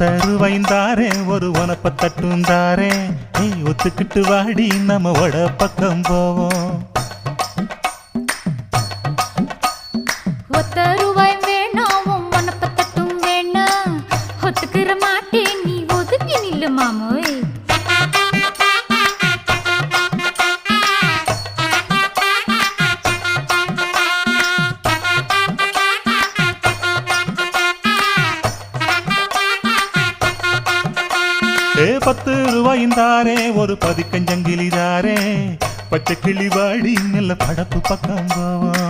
ஒத்தருவைந்தாரே ஒரு உனப்ப தட்டுந்தாரே ஒத்துக்கிட்டு வாடி நம்ம வட பக்கம் போவோம். ஒத்தருவாய் வேணாம் உனப்ப தட்டும் வேணாம் ஒத்துக்கிற மாட்டே நீ ஒதுங்கி நில்லு மாமோய். ₹10 ஒரு பதிக்கஞ்சங்கிலிதாரே பச்சை கிளி வாடி நல்ல படப்பு பக்கம் போவோம்.